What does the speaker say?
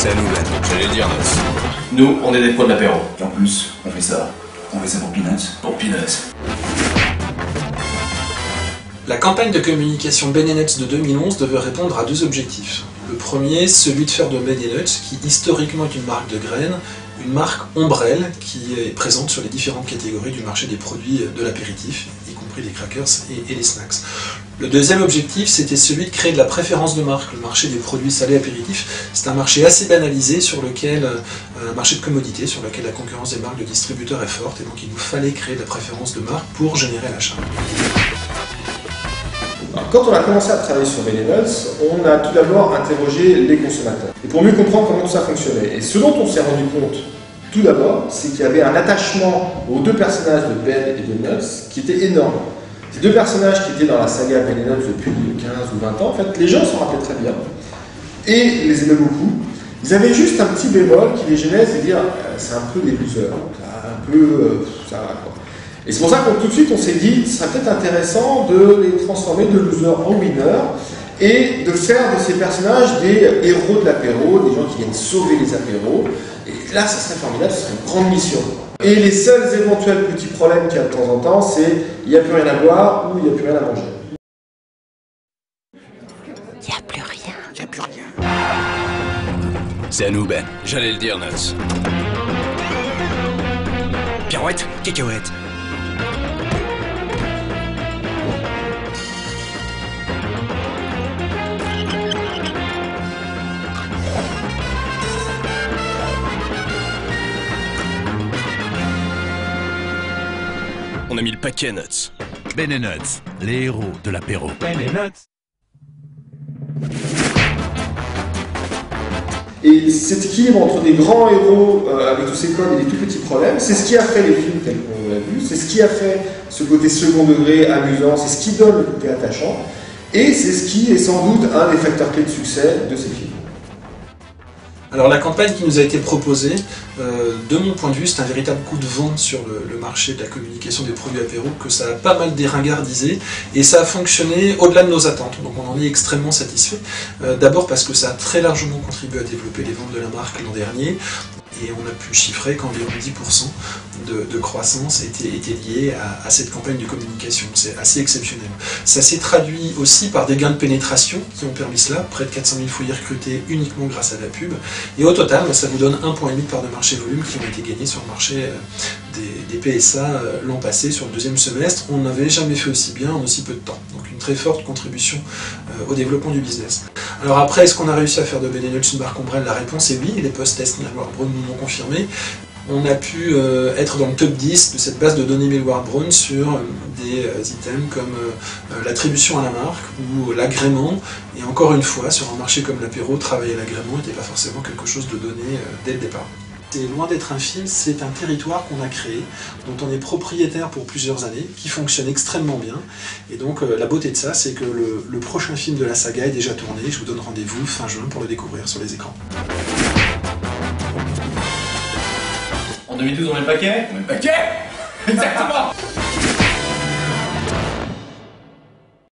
C'est à nous, Ben. J'allais le dire, Nuts. Nous, on est des pros de l'apéro. Et en plus, on fait ça pour Peanuts. Pour Peanuts. La campagne de communication Ben & Nuts de 2011 devait répondre à deux objectifs. Le premier, celui de faire de Ben & Nuts, qui historiquement est une marque de graines, une marque ombrelle qui est présente sur les différentes catégories du marché des produits de l'apéritif, y compris les crackers et les snacks. Le deuxième objectif, c'était celui de créer de la préférence de marque. Le marché des produits salés apéritifs, c'est un marché assez banalisé, sur lequel, un marché de commodité, sur lequel la concurrence des marques de distributeurs est forte, et donc il nous fallait créer de la préférence de marque pour générer l'achat. Quand on a commencé à travailler sur Ben & Nuts, on a tout d'abord interrogé les consommateurs. Et pour mieux comprendre comment tout ça fonctionnait. Et ce dont on s'est rendu compte, tout d'abord, c'est qu'il y avait un attachement aux deux personnages de Ben et de Nuts qui était énorme. Ces deux personnages qui étaient dans la saga Ben & Nuts depuis 15 ou 20 ans, en fait, les gens s'en rappelaient très bien et les aimaient beaucoup. Ils avaient juste un petit bémol qui les gênait, c'est de dire c'est un peu des losers, un peu ça va quoi. Et c'est pour ça qu'on tout de suite on s'est dit ce serait peut-être intéressant de les transformer de losers en winners et de faire de ces personnages des héros de l'apéro, des gens qui viennent sauver les apéros. Et là, ça serait formidable, ce serait une grande mission. Et les seuls éventuels petits problèmes qu'il y a de temps en temps, c'est il n'y a plus rien à boire ou il n'y a plus rien à manger. Il n'y a plus rien. Il n'y a plus rien. C'est à nous, Ben. J'allais le dire, Nuts. Pirouette, cacahuète. On a mis le paquet, Nuts. Ben & Nuts, les héros de l'apéro. Ben & Nuts. Et cet équilibre entre des grands héros avec tous ces codes et des tout petits problèmes, c'est ce qui a fait les films tels qu'on l'a vu, c'est ce qui a fait ce côté second degré amusant, c'est ce qui donne le côté attachant, et c'est ce qui est sans doute un des facteurs clés de succès de ces films. Alors la campagne qui nous a été proposée, de mon point de vue, c'est un véritable coup de vent sur le marché de la communication des produits apéro, que ça a pas mal déringardisé, et ça a fonctionné au-delà de nos attentes, donc on en est extrêmement satisfait. D'abord parce que ça a très largement contribué à développer les ventes de la marque l'an dernier, et on a pu chiffrer qu'environ 10% de croissance était liée à cette campagne de communication. C'est assez exceptionnel. Ça s'est traduit aussi par des gains de pénétration qui ont permis cela, près de 400 000 foyers recrutés uniquement grâce à la pub, et au total, ça vous donne 1,5 point de part de marché volume qui ont été gagnés sur le marché des PSA l'an passé, sur le deuxième semestre. On n'avait jamais fait aussi bien en aussi peu de temps, donc une très forte contribution au développement du business. Alors après, est-ce qu'on a réussi à faire de Ben & Nuts une marque ombrelle? La réponse est oui, les post-tests Millward Brown nous l'ont confirmé. On a pu être dans le top 10 de cette base de données Millward Brown sur des items comme l'attribution à la marque ou l'agrément. Et encore une fois, sur un marché comme l'apéro, travailler l'agrément n'était pas forcément quelque chose de donné dès le départ. C'est loin d'être un film, c'est un territoire qu'on a créé, dont on est propriétaire pour plusieurs années, qui fonctionne extrêmement bien. Et donc la beauté de ça, c'est que le prochain film de la saga est déjà tourné. Je vous donne rendez-vous fin juin pour le découvrir sur les écrans. En 2012, on met le paquet? On met le paquet. Exactement.